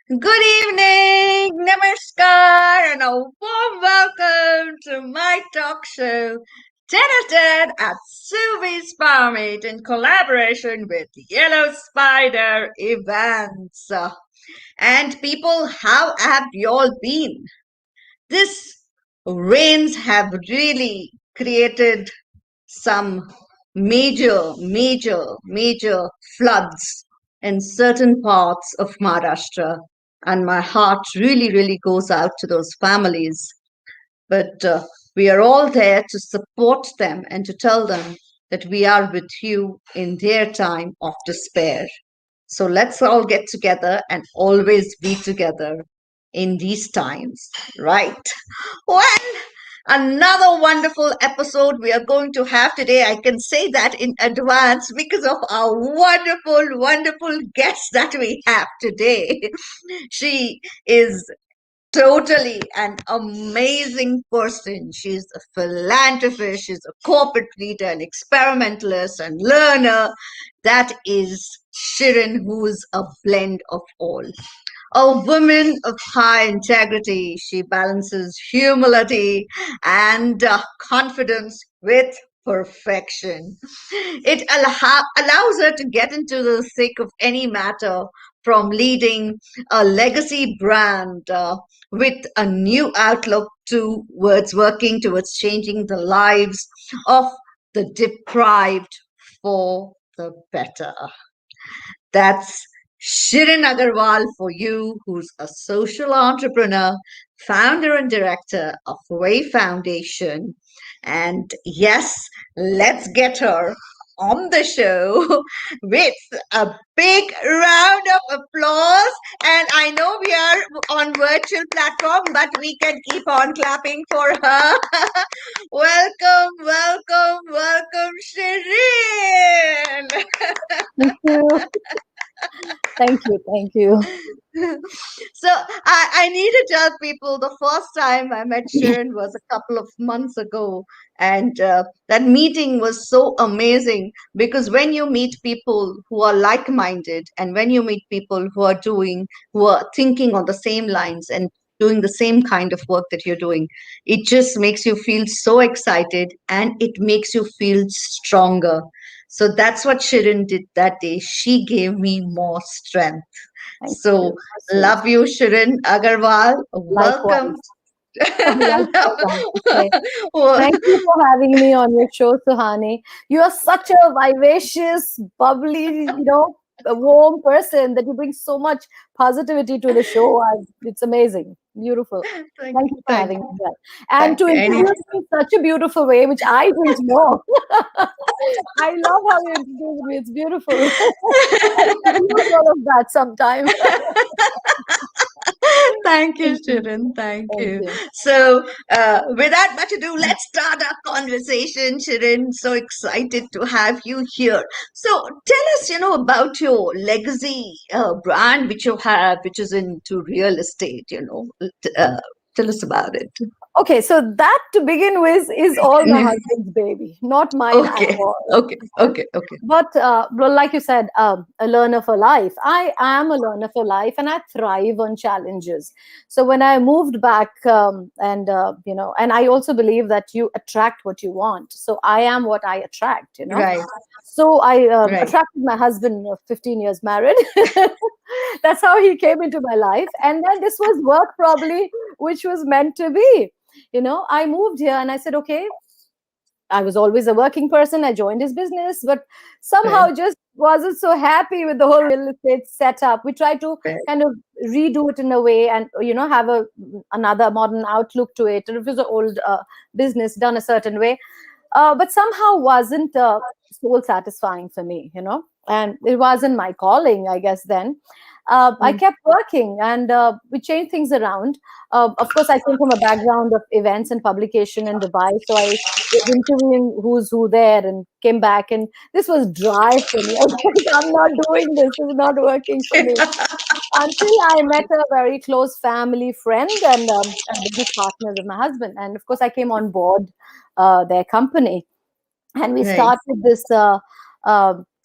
Good evening, namaskar, and a warm welcome to my talk show, Tete at Suvees Farmate in collaboration with Yellow Spider Events. And people, how have you all been? This rains have really created some major floods in certain parts of Maharashtra. And my heart really goes out to those families. But we are all there to support them and to tell them that we are with you in their time of despair. So let's all get together and always be together in these times, right? Well, another wonderful episode we are going to have today. I can say that in advance because of our wonderful guest that we have today. She is totally an amazing person. She's a philanthropist, she's a corporate leader, an experimentalist and learner. That is Shirin, who's a blend of all. A woman of high integrity, she balances humility and confidence with perfection. It allows her to get into the thick of any matter, from leading a legacy brand with a new outlook towards working towards changing the lives of the deprived for the better. That's Shirin Aggarwal for you, who's a social entrepreneur, founder and director of Way Foundation. And yes, let's get her on the show with a big round of applause. And I know we are on virtual platform, but we can keep on clapping for her. Welcome, Shirin. Thank you. Thank you. So I need to tell people the first time I met Sharon was a couple of months ago, and that meeting was so amazing because when you meet people who are like-minded, and when you meet people who are thinking on the same lines and doing the same kind of work that you're doing, it just makes you feel so excited and it makes you feel stronger. So that's what Sharon did that day. She gave me more strength. Thank So, you. So sweet. love you, Shirin Agarwal. Welcome. Likewise. Likewise, I have to say. Well, Thank you for having me on your show, Suhani. You are such a vivacious, bubbly, a warm person that you bring so much positivity to the show. It's amazing. Beautiful. thank Thank you, you for thank having you, me here. And thank to you. introduce me in such a beautiful way, which I didn't know. I love how you introduced me. It's beautiful. I could use all of that sometime. Thank you, Thank you. Shirin. Thank Thank you. you. So, without much ado, let's start our conversation, Shirin. So excited to have you here. So, tell us, about your legacy brand, which you have, which is into real estate. Uh, tell us about it. Okay, so that to begin with is all my husband's baby, not mine at Okay, all. okay, Okay. okay, okay. But like you said, a learner for life. I am a learner for life, and I thrive on challenges. So when I moved back, and I also believe that you attract what you want. So I am what I attract. Right, So I right. attracted my husband, 15 years married. That's how he came into my life, and then this was work probably, which was meant to be. I moved here and I said, okay, I was always a working person. I joined his business, but Right, somehow just wasn't so happy with the whole real estate setup. We tried to right, kind of redo it in a way and have another modern outlook to it. And it was an old business done a certain way, but somehow wasn't soul satisfying for me, and it wasn't my calling, I guess. Then I mm, kept working, and we changed things around. Of course, I came from a background of events and publication in Dubai, so I was interviewing who's who there and came back, and this was dry for me. I was like, I'm not doing this. This is not working for me. Until I met a very close family friend and business partners of my husband. And of course, I came on board their company. And we right, started this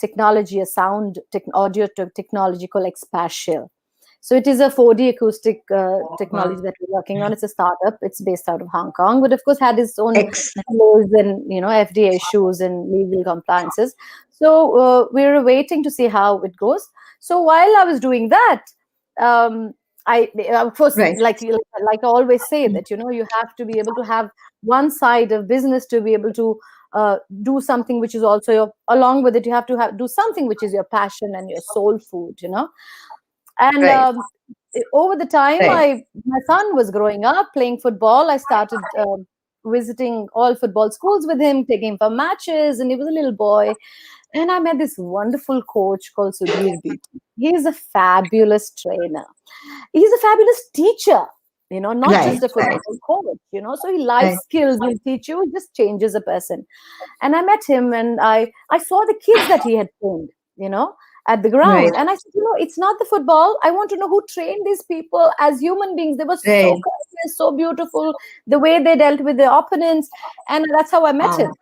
technology, a audio technology called Expatial. So it is a 4D acoustic Wow. technology that we're working on. It's a startup. It's based out of Hong Kong, but of course had its own Excellent. delays and FDA issues and legal compliances. So we're waiting to see how it goes. So while I was doing that, um, I of course, Right. like I always say that you have to be able to have one side of business to be able to do something which is also along with it. You have to do something which is your passion and your soul food. And Right. over the time, Right. my son was growing up playing football. I started visiting all football schools with him, taking him for matches, and he was a little boy. And I met this wonderful coach called Sudhir Beatty. He is a fabulous trainer. He's a fabulous teacher, not Right. just a Right. football coach, so he life Right. skills will teach you, it just changes a person. And I met him and I saw the kids that he had trained, at the Right. ground. And I said, it's not the football. I want to know who trained these people as human beings. They were so Right. courteous, so beautiful, the way they dealt with their opponents. And that's how I met Wow. him.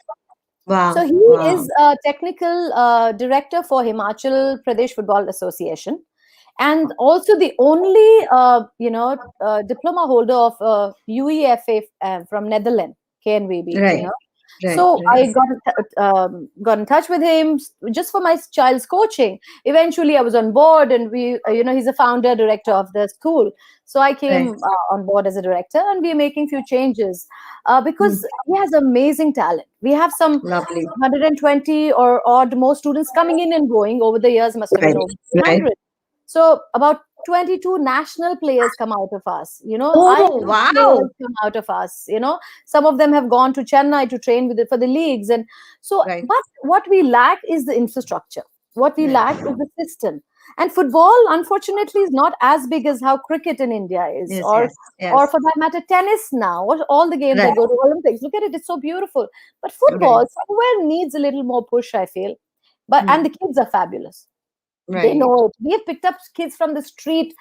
So Wow. he Wow. is a technical director for Himachal Pradesh Football Association, and also the only diploma holder of UEFA from Netherlands, KNVB. Right. Right. So Right. I got in touch with him just for my child's coaching. Eventually, I was on board, and he's a founder director of the school. So I Right. came on board as a director, and we're making few changes Hmm. because he has amazing talent. We have some Lovely. 120 or odd more students coming in and going. Over the years, must have Right. been over Right. 200. So about 22 national players come out of us. Oh, IPL wow. players come out of us. Some of them have gone to Chennai to train with it for the leagues. And so, Right. but what we lack is the infrastructure. What we Right. lack is the system. And football, unfortunately, is not as big as how cricket in India is, Yes. or Yes. Yes. or for that matter, tennis now, or all the games Right. that go to Olympics. Look at it; it's so beautiful. But Right. football somewhere needs a little more push, I feel. But and Hmm. the kids are fabulous. They Right. know it. We have picked up kids from the street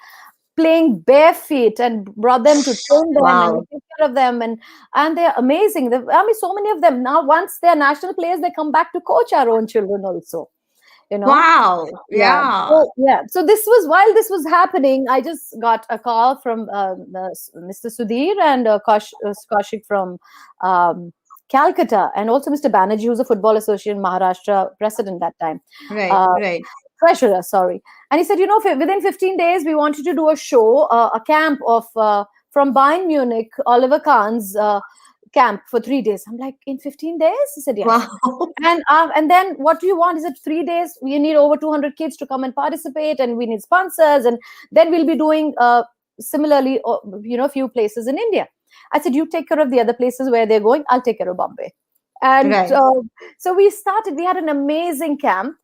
playing bare feet and brought them to train them and we Wow. take care of them, and they're amazing. I mean, so many of them now, once they're national players, they come back to coach our own children also. You know, Wow. yeah. Yeah. So yeah. So this was while this was happening, I just got a call from Mr. Sudhir and Kaushik from um, Calcutta, and also Mr. Banerjee, who's a Football Association Maharashtra president that time. Right. Uh, Right. Treasurer, sorry. And he said, within 15 days, we want you to do a show, a camp of from Bayern Munich, Oliver Kahn's camp for 3 days. I'm like, in 15 days? He said, yes. Wow. And then what do you want? He said, 3 days. We need over 200 kids to come and participate, and we need sponsors. And then we'll be doing similarly, a few places in India. I said, you take care of the other places where they're going. I'll take care of Bombay. And Right. so we started. We had an amazing camp.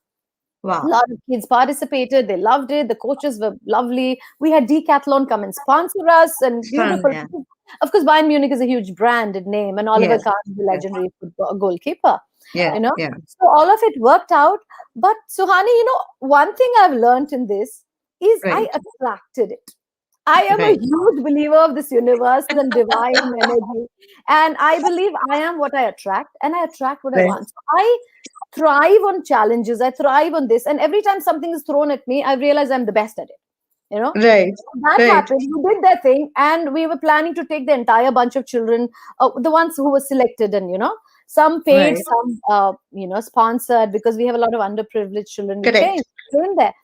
A Wow. lot of kids participated. They loved it. The coaches were lovely. We had Decathlon come and sponsor us, and It's fun. beautiful. Yeah. Of course, Bayern Munich is a huge branded name, and Oliver Yes. Kahn is a Yes. legendary football goalkeeper. Yeah. You know, Yeah. so all of it worked out. But Suhani, one thing I've learned in this is I Right. attracted it. I am a Right. huge believer of this universe and divine energy. And I believe I am what I attract, and I attract what I Right. want. So I thrive on challenges. I thrive on this. And every time something is thrown at me, I realize I'm the best at it. You know, Right. that Right. happened. We did that thing, and we were planning to take the entire bunch of children, the ones who were selected, and some paid, Right. some sponsored, because we have a lot of underprivileged children. We Correct. trained there,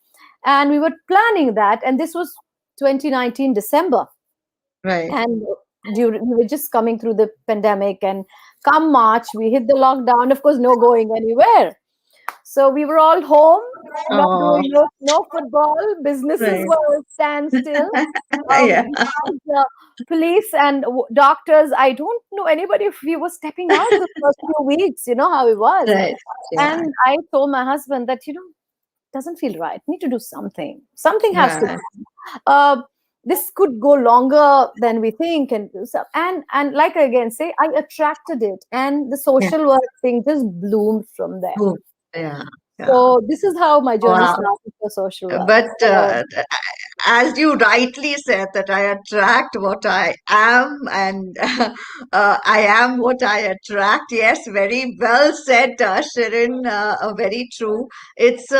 and we were planning that. And this was 2019 December, Right. and we were just coming through the pandemic, and come March we hit the lockdown. Of course, no going anywhere. So we were all home, not Oh. doing no football. Businesses Right. were standstill. Yeah. We had police and doctors. I don't know anybody if we were stepping out the first few weeks. You know how it was. Right. Yeah. And I told my husband that doesn't feel right. Need to do something. Something has to. Right. Uh, this could go longer than we think, and so, and like I again say, I attracted it, and the Yeah. social work thing just bloomed from there. Boom. Yeah. Yeah. So this is how my journey Wow. started for social work. But So, as you rightly said, that I attract what I am, and I am what I attract. Yes, very well said, Shirin. Very true. It's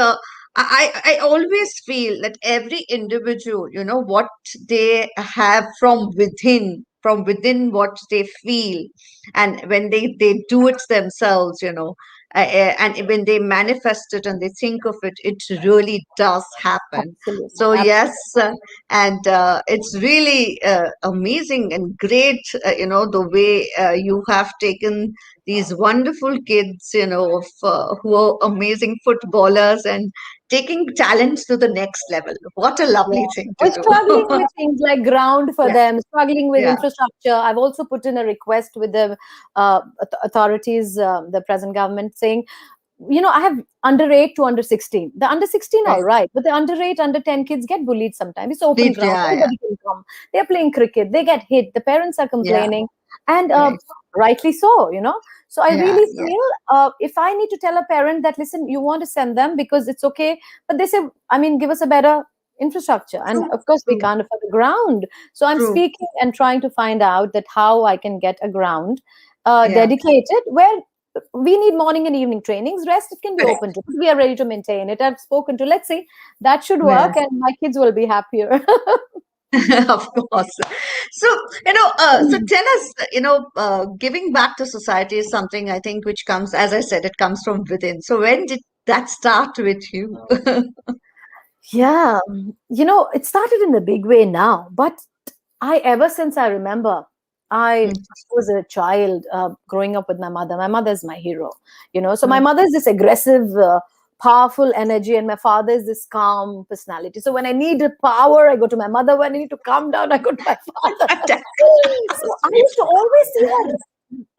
I always feel that every individual, what they have from within what they feel, and when they do it themselves, and when they manifest it and they think of it, it really does happen. Absolutely, So yes, absolutely. and it's really amazing and great, the way you have taken these wonderful kids, who are amazing footballers and taking talents to the next level. What a Yeah. lovely thing to We're struggling do. with things like ground for Yeah, them, struggling with yeah, infrastructure. I've also put in a request with the authorities, the present government, saying, I have under 8 to under 16. The under 16, all right. right, but the under 8, under 10 kids get bullied sometimes. It's open ground, Yeah, yeah, anybody can come. They're playing cricket, they get hit, the parents are yeah, complaining, and right. rightly so. So I Yeah, really yeah, feel if I need to tell a parent that, listen, you want to send them because it's okay, but they say, I mean, give us a better infrastructure. And true, of course, we true, can't afford the ground. So I'm true. speaking and trying to find out that how I can get a ground Yeah, dedicated where we need morning and evening trainings. Rest it can be correct. open to. We are ready to maintain it. I've spoken to. Let's see, that should Yeah. work, and my kids will be happier. Of course. So, so tell us, giving back to society is something I think which comes, as I said, it comes from within. So when did that start with you? Yeah, it started in a big way now, but ever since I remember, I Mm, was a child growing up with my mother. My mother is my hero. So my mm. mother is this aggressive, powerful energy, and my father is this calm personality. So when I need power, I go to my mother. When I need to calm down, I go to my father. So I used to always see her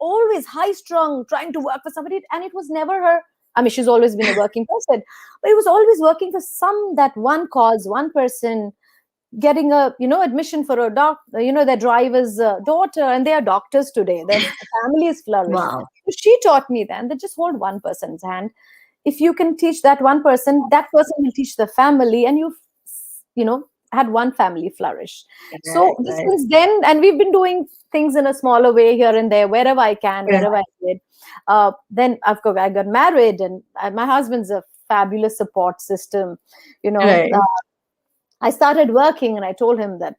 always high strung, trying to work for somebody, and it was never her. I mean, she's always been a working person, but it was always working for that one cause, one person, getting a admission for a doctor, their driver's daughter, and they are doctors today. Their family is flourished. Wow. So she taught me then that just hold one person's hand. If you can teach that one person, that person will teach the family, and had one family flourish. Right, So this right. since then, and we've been doing things in a smaller way here and there, wherever I can, Yeah, wherever I did. Then of course I got married, and my husband's a fabulous support system. you know right. uh, I started working, and I told him that,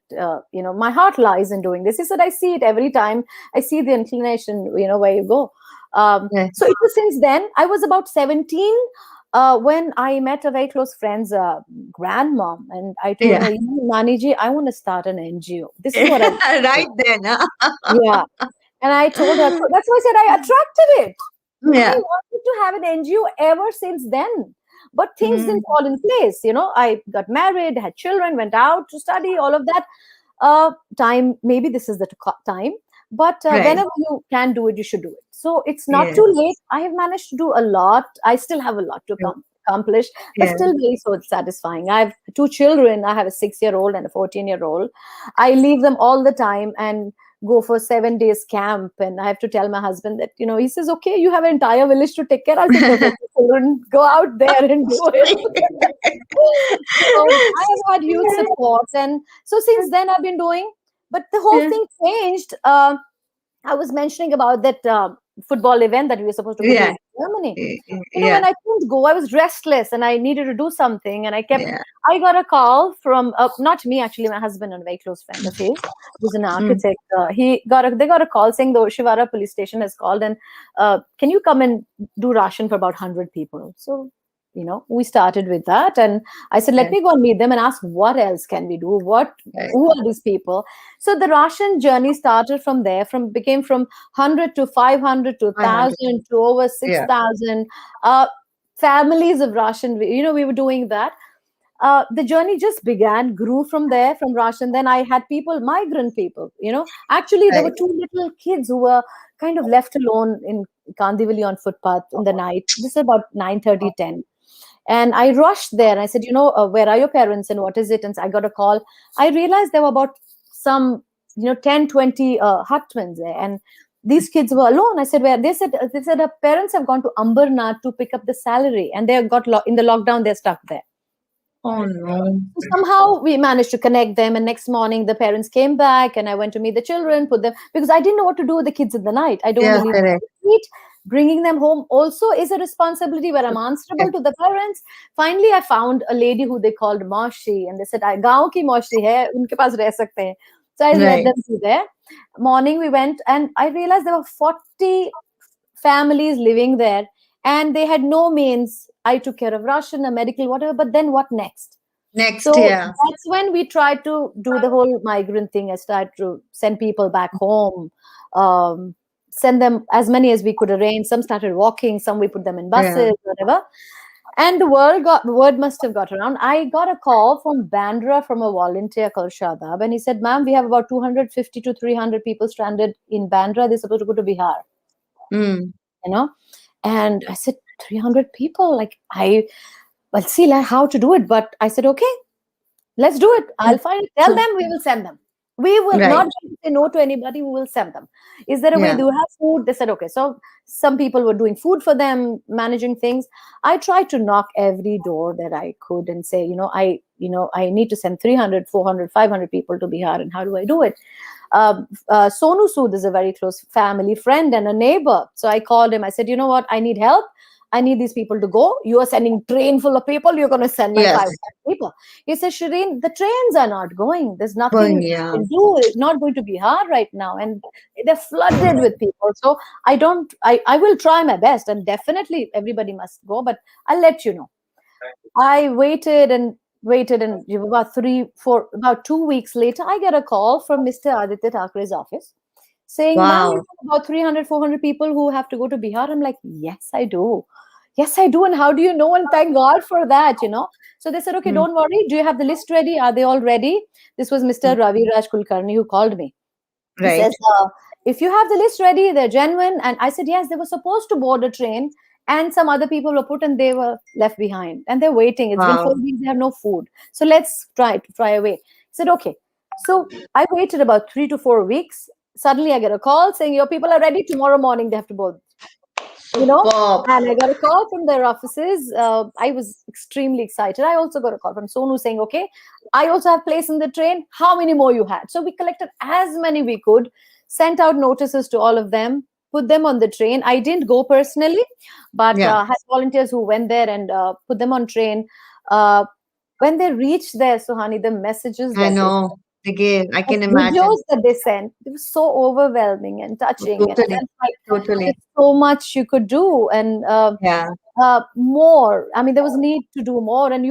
my heart lies in doing this. He said, I see it every time. I see the inclination, where you go. Right. So it was since then. I was about 17 when I met a very close friend's grandmom. And I told Yeah. her, Nani ji, I want to start an NGO. This is what I want to do. Right then, huh? Yeah. And I told her, so that's why I said I attracted it. I Yeah. wanted to have an NGO ever since then. But things Mm, didn't fall in place. I got married, had children, went out to study, all of that. Time, maybe this is the time. But right. whenever you can do it, you should do it. So it's not Yeah. too late. I have managed to do a lot. I still have a lot to accomplish, but Yeah. still very so satisfying. I have two children. I have a 6-year-old and a 14-year-old. I leave them all the time and go for 7 days camp, and I have to tell my husband that, he says, okay, you have an entire village to take care, I'll take care of the children, go out there and do it. So I have had huge support, and so since then I've been doing, but the whole Yeah. thing changed. I was mentioning about that football event that we were supposed to go to Yeah. in Germany. Yeah. When I couldn't go, I was restless and I needed to do something. And Yeah. I got a call from, not me, actually, my husband and a very close friend of his, who's an Mm. architect. They got a call saying the Oshivara police station has called, and can you come and do ration for about 100 people? So, we started with that. And I said, let Yeah. me go and meet them and ask what else can we do? Right. Who are these people? So the Russian journey started from there, became from 100 to 500 to 500. 1,000 to over Yeah. 6,000 families of Russian. We were doing that. The journey just began, grew from there, from Russian. Then I had people, migrant people. Actually, there were Right. two little kids who were kind of left alone in Kandivali on footpath in the night. This is about 9:30, 10. And I rushed there and I said, where are your parents and what is it? And I got a call. I realized there were about some, 10, 20 hutmans there. And these kids were alone. I said, where? They said, our parents have gone to Ambernath to pick up the salary, and they got in the lockdown, they're stuck there. Oh no. So somehow we managed to connect them. And next morning, the parents came back, and I went to meet the children, put them, because I didn't know what to do with the kids in the night. I don't want Yeah, to leave them correct. on the street. bringing them home also is a responsibility where I'm answerable to the parents. Finally, I found a lady who they called Moshi, and they said, "I gaon ki Moshi hai, unke paas reh sakte hain." So I led Right. them to there. Morning we went, and I realized there were 40 families living there, and they had no means. I took care of ration, a medical, whatever. But then what next? Next, So yeah. that's when we tried to do the whole migrant thing. I started to send people back home, um, send them as many as we could arrange. Some started walking, some we put them in Yeah. buses, whatever. And word must have got around. I got a call from Bandra from a volunteer called Shadab, and he said, "Ma'am, we have about 250 to 300 people stranded in Bandra. They're supposed to go to Bihar." Mm. You know, and I said, 300 people. Like well, see, like how to do it. But I said, okay, let's do it. I'll find it. Tell So, them we will send them. We will right. not say no to anybody. We will send them. Is there a way? Yeah. Do you have food? They said, okay. So some people were doing food for them, managing things. I tried to knock every door that I could and say, I need to send 300, 400, 500 people to Bihar. And how do I do it? Sonu Sood is a very close family friend and a neighbor. So I called him. I said, you know what? I need help. I need these people to go. You are sending train full of people. You're going to send my Yes. 500 people. He says, Shirin, the trains are not going. There's nothing Going, you yeah. can do. It's not going to be hard right now. And they're flooded with people. So I will try my best. And definitely everybody must go, but I'll let you know. I waited, and about 2 weeks later, I get a call from Mr. Aditya Thakure's office saying, "Ma'am, you Wow. have about 300, 400 people who have to go to Bihar." I'm like, "Yes, I do. Yes, I do. And how do you know? And thank God for that. So they said, "Okay, Mm. don't worry. Do you have the list ready? Are they all ready?" This was Mr. Mm. Ravi Raj Kulkarni who called me. He Right. says, if you have the list ready, they're genuine. And I said, yes, they were supposed to board a train, and some other people were put and they were left behind and they're waiting. It's been Wow. 4 weeks, they have no food. So let's try away. He said, okay. So I waited about 3 to 4 weeks. Suddenly I get a call saying, your people are ready. Tomorrow morning they have to board you know Superb. and I got a call from their offices. I was extremely excited. I also got a call from Sonu saying, okay, I also have place in the train. How many more you had? So we collected as many we could, sent out notices to all of them, put them on the train. I didn't go personally, but Yeah. had volunteers who went there and put them on train. uh, when they reached there, Suhani, the messages I that they know. Again, I the can imagine. videos that they sent, it was so overwhelming and touching, and I Totally. felt like Totally. there's so much you could do, and Yeah. more. I mean, there was need to do more, and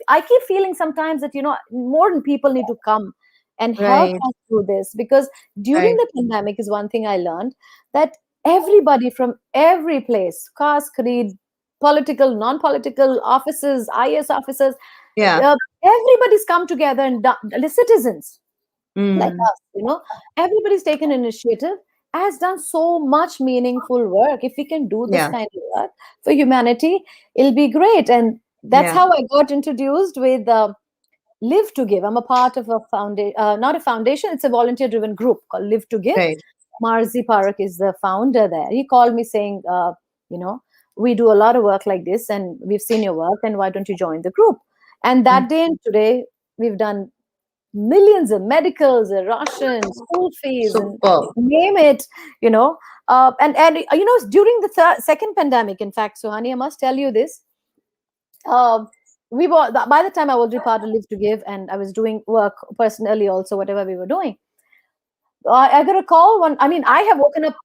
I keep feeling sometimes that more people need to come and help Right. us through this, because during Right. the pandemic is one thing I learned, that everybody from every place, caste, creed, political, non-political offices, IS officers, Yeah. everybody's come together and the citizens like Mm. us, everybody's taken initiative, has done so much meaningful work. If we can do this Yeah. kind of work for humanity, it'll be great. And that's Yeah. how I got introduced with Live to Give. I'm a part of a foundation, not a foundation, it's a volunteer driven group called Live to Give. Right. Marzi Parak is the founder there. He called me saying, you know, we do a lot of work like this and we've seen your work, and why don't you join the group? And Mm. that day and today, we've done millions of medicals, Russian school fees, and Superb. name it, during the second pandemic, in fact, Suhani, I must tell you this. Uh, we were by the time I was already part of Live to Give, and I was doing work personally also, whatever we were doing. I got a call one. I mean, I have woken up,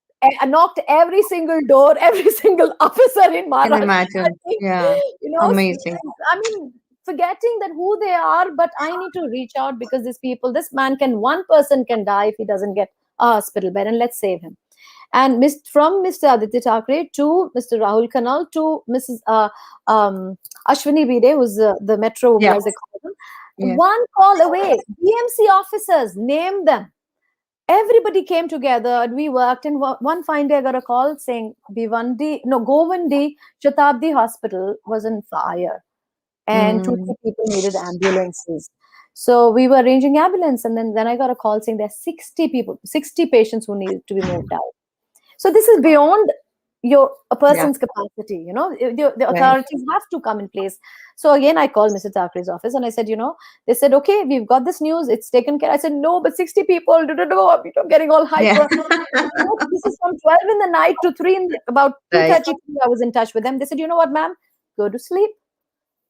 knocked every single door, every single officer in Can Maharashtra. I imagine. think, Yeah. Amazing. I mean, forgetting that who they are, but I need to reach out, because these people, one person can die if he doesn't get a hospital bed, and let's save him. And from Mr. Aditya Thackeray to Mr. Rahul Kanal to Mrs. Ashwini Bide, who's the metro woman, Yeah. as they call them, Yeah. one call away. BMC officers, name them, everybody came together and we worked. And one fine day I got a call saying Govandi Shatabdi Hospital was on fire, and two Mm. three people needed ambulances. So we were arranging ambulance, and then I got a call saying there's 60 patients who need to be moved out. So this is beyond a Yeah. person's capacity, the Right. authorities have to come in place. So again, I called Mr. Thackeray's office and I said, they said, okay, we've got this news, it's taken care. I said, no, but 60 people, I'm getting all Yeah. hyper. This is from 12 in the night to 3 about Right. 2:30. I was in touch with them. They said, you know what, ma'am, go to sleep.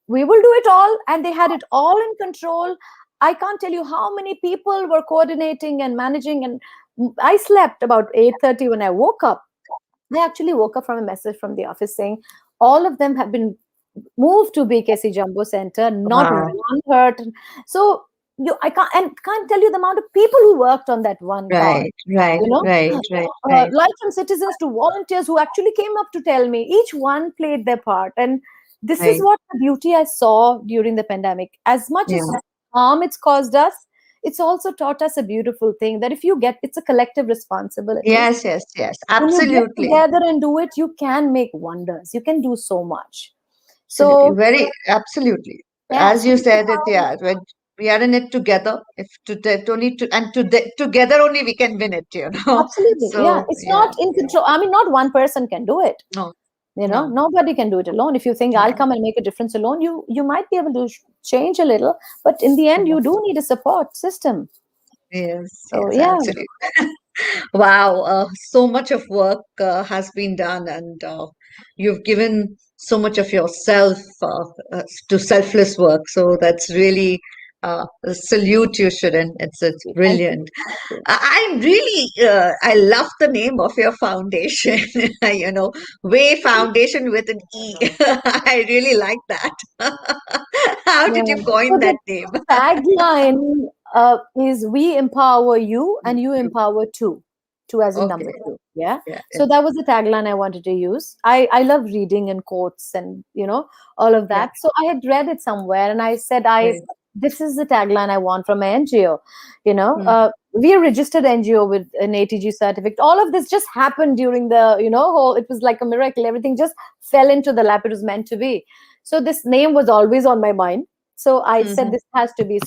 We will do it all. And they had it all in control. I can't tell you how many people were coordinating and managing. And I slept about 8:30. When I woke up, I actually woke up from a message from the office saying all of them have been moved to BKC Jumbo Center, not Wow. one hurt. So I can't tell you the amount of people who worked on that one call. Right. Right. You know, Right. Right. Right. Right from citizens to volunteers who actually came up to tell me. Each one played their part, and this is Right. what the beauty I saw during the pandemic. As much Yeah. as harm it's caused us, it's also taught us a beautiful thing that if you get, it's a collective responsibility. Yes. Yes. Yes. When you get Absolutely. together and do it, you can make wonders. You can do so much. Absolutely. So Very absolutely. yeah, As so you this is said it, how. yeah. When we are in it together, if to only to and together only we can win it. Absolutely, yeah. So It's yeah. not in Yeah. control. I mean, not one person can do it. No. No. Nobody can do it alone. If you think I'll No. come and make a difference alone, you might be able to change a little, but in the end, No. you do need a support system. Yes. So Yes. yeah, Absolutely. Wow, so much of work has been done, and you've given so much of yourself to selfless work. So that's really a salute you, Shirin. It's thank you, brilliant. thank you. I really I love the name of your foundation. Way Foundation with an E. I really like that. How did Yeah. you coin So that the name? tagline is "We empower you, and you empower too." Two as in Okay. number two. Yeah. Yeah. Yeah. So that was the tagline I wanted to use. I love reading and quotes and all of Yeah. that. So I had read it somewhere, and I said, "I Right. this is the tagline I want from my NGO." Mm. We are registered NGO with an ATG certificate. All of this just happened during the whole. It was like a miracle. Everything just fell into the lap it was meant to be. So this name was always on my mind. So I said Mhm. this has to be.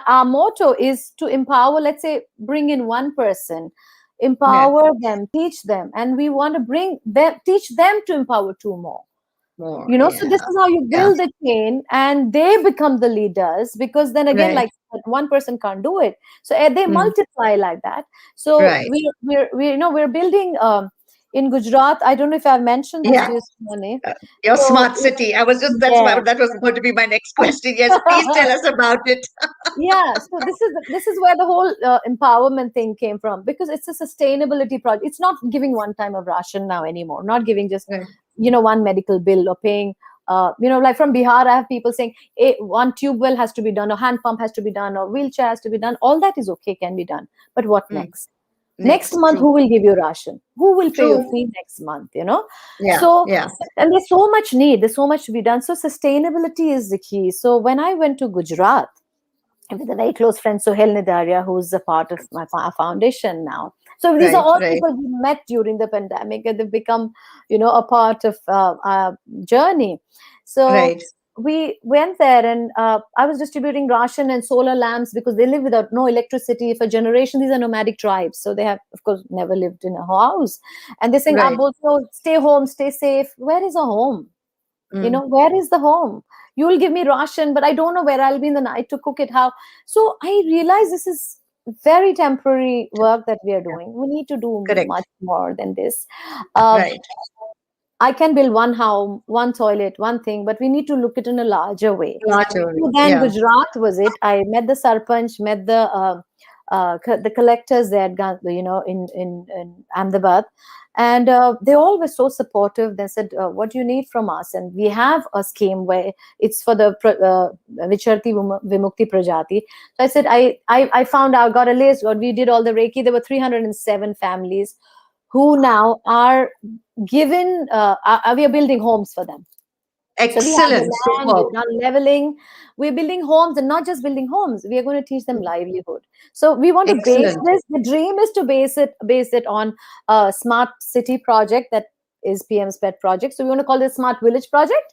Our motto is to empower, let's say, bring in one person, Yeah. empower them, teach them, and we want to teach them to empower two more. More. So Yeah. this is how you Yeah. build a chain, and they become the leaders, because then again, Right. like one person can't do it. So they Mm. multiply like that. So Right. we're building in Gujarat. I don't know if I've mentioned this Yeah. to you, Suhani. Your So smart city. I was just yeah. that was going to be my next question. Yes, please tell us about it. Yeah, so this is where the whole empowerment thing came from, because it's a sustainability project. It's not giving one time of ration now anymore, not giving just Right. one medical bill, or paying like from Bihar I have people saying, one tube well has to be done, or hand pump has to be done, or wheelchair has to be done. All that is okay, can be done, but what Mm. next? Next Next. month, True. who will give you ration? Who will pay your True. fee next month? Yeah. So, Yeah. and there's so much need, there's so much to be done. So sustainability is the key. So when I went to Gujarat with a very close friend, Sohail Nidaria, who's a part of my foundation now. So these are Right. all Right. people we met during the pandemic, and they've become, a part of our journey. So Right. we went there, and I was distributing ration and solar lamps, because they live without no electricity for generation. These are nomadic tribes, so they have, of course, never lived in a house. And they're saying, Right. "Abbo, stay home, stay safe." Where is a home? Mm. Where is the home? You will give me ration, but I don't know where I'll be in the night to cook it. How? So I realize this is very temporary work that we are Yeah. doing. We need to do Correct. much more than this. uh, Right. I can build one house, one toilet, one thing, but we need to look at it in a larger way. Larger. So then Yeah. Gujarat was it. I met the sarpanch, met the collectors there, in Ahmedabad, and they all were so supportive. They said, "What do you need from us?" And we have a scheme where it's for the Vicharti Vimukti Prajati. So I said, I found out, got a list. We did all the Reiki. There were 307 families who now are given. We are building homes for them. So we have the Excellent. land, Superb. we've done leveling, we're building homes, and not just building homes, we are going to teach them livelihood. So we want to base Excellent. this. The dream is to base it on a smart city project that is PM's pet project. So we want to call it smart village project,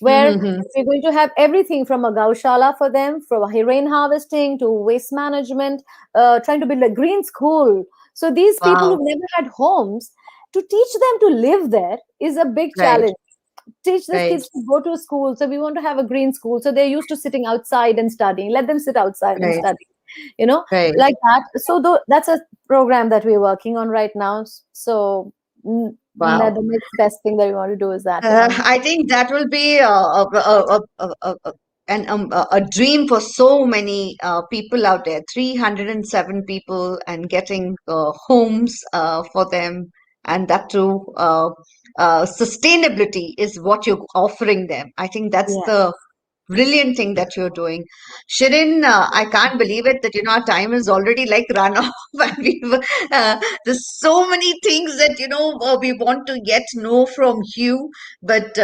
where Mm-hmm. we're going to have everything from a gaushala for them, from rain harvesting to waste management, trying to build a green school. So these people Wow. who've never had homes, to teach them to live there is a big Right. challenge. Teach these Right. kids to go to a school. So we want to have a green school. So they're used to sitting outside and studying. Let them sit outside and Right. study, you know, Right. like that. So that's a program that we're working on right now. So Wow. the next best thing that we want to do is that. I think that will be a dream for so many people out there. 307 people and getting homes for them, and that too, sustainability is what you're offering them. I think that's Yeah. the brilliant thing that you're doing. Shirin, I can't believe it that our time is already like run off, and there's so many things that we want to get know from you. But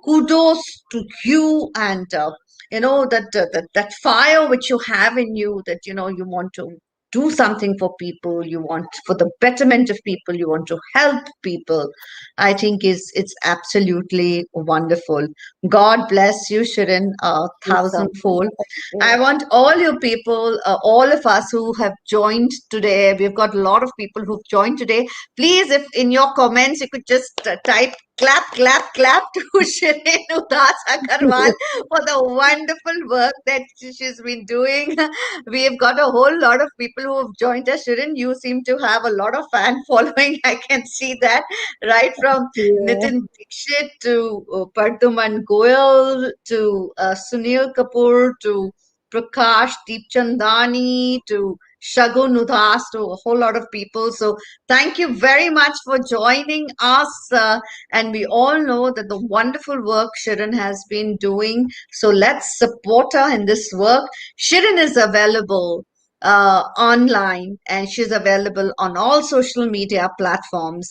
kudos to you, and that fire which you have in you, that you want to do something for people, you want for the betterment of people, you want to help people. I think is it's absolutely wonderful. God bless you, Shirin, a You so much. thousandfold. Thank I you. want all you people, all of us who have joined today, we've got a lot of people who've joined today. Please, if in your comments you could just type clap, clap, clap to Shirin Udas Agarwal for the wonderful work that she's been doing. We've got a whole lot of people who have joined us. Shirin, you seem to have a lot of fan following. I can see that right from Yeah. Nitin Dixit to Parduman Goyal to Sunil Kapoor to Prakash Deepchandani to Shagun Udas to a whole lot of people. So thank you very much for joining us. And we all know that the wonderful work Shirin has been doing. So let's support her in this work. Shirin is available online, and she's available on all social media platforms.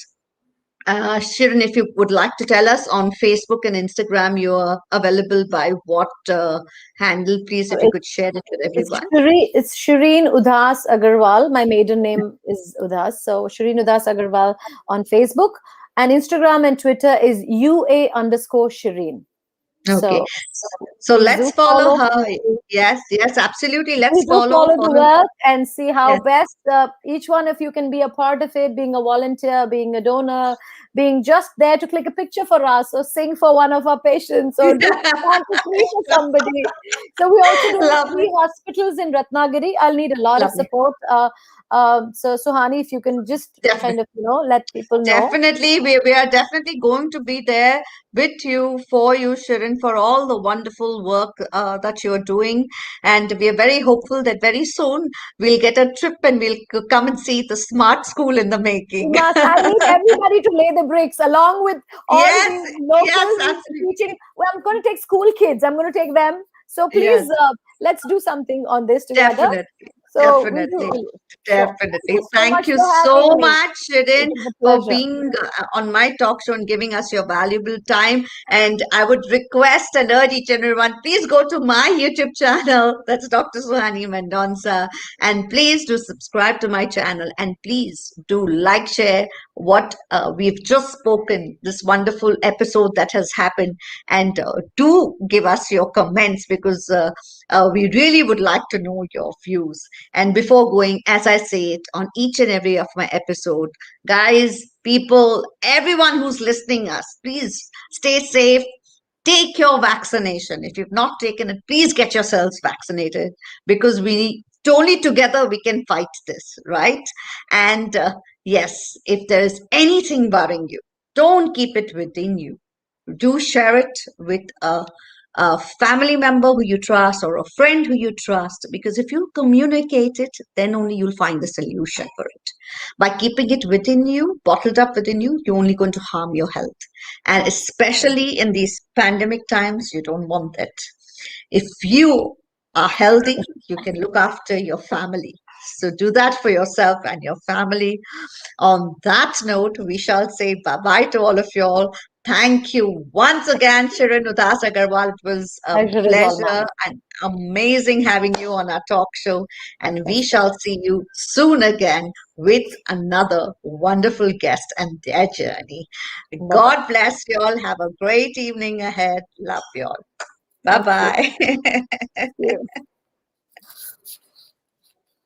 Shirin, if you would like to tell us on Facebook and Instagram, you're available by what handle, please, So if you could share it with everyone. it's Shireen Udas Agarwal. My maiden name is Udas. So Shireen Udas Agarwal on Facebook, and Instagram and Twitter is UA_Shireen. Okay. So So please do let's follow follow. her. Yes, yes, absolutely. We Let's do follow, follow the follow. work and see how Yes. best each one of you can be a part of it, being a volunteer, being a donor, being just there to click a picture for us or sing for one of our patients or do plant a tree for somebody. So we also do Lovely, three hospitals in Ratnagiri. I'll need a lot of lovely. support. So Suhani, if you can just kind Definitely. of, let people know. Definitely, we are definitely going to be there with you, for you, Shirin, for all the wonderful work that you're doing. And we are very hopeful that very soon we'll get a trip and we'll come and see the smart school in the We making. must. I need everybody to lay the bricks along with all Yes, these yes, locals teaching. absolutely. Well, I'm going to take school kids. I'm going to take them. So please, Yes, let's do something on this together. definitely, So we'll definitely. do. Sure. Thank Definitely. you so Thank much you for so having me. much, It Shirin, was a for pleasure. being on my talk show and giving us your valuable time. And I would request and urge each and everyone, please go to my YouTube channel. That's Dr. Suhani Mendonsa. And please do subscribe to my channel. And please do like, share what we've just spoken, this wonderful episode that has happened. And do give us your comments, because we really would like to know your views. And before going, as I say it on each and every of my episode, guys, people, everyone who's listening us, please stay safe. Take your vaccination. If you've not taken it, please get yourselves vaccinated, because we only together we can fight this, right? And yes, if there is anything worrying you, don't keep it within you. Do share it with a family member who you trust or a friend who you trust, because if you communicate it, then only you'll find the solution for it. By keeping it within you, bottled up within you, you're only going to harm your health. And especially in these pandemic times, you don't want that. If you are healthy, you can look after your family. So do that for yourself and your family. On that note, we shall say bye bye to all of you all. Thank you once again, Shirin Udas Agarwal. It was a Pleasure is all pleasure mine. and amazing having you on our talk show. And we Yes. shall see you soon again with another wonderful guest and their journey. Bye bye. God bless you all. Have a great evening ahead. Love you all. Bye Thank you. bye. See you.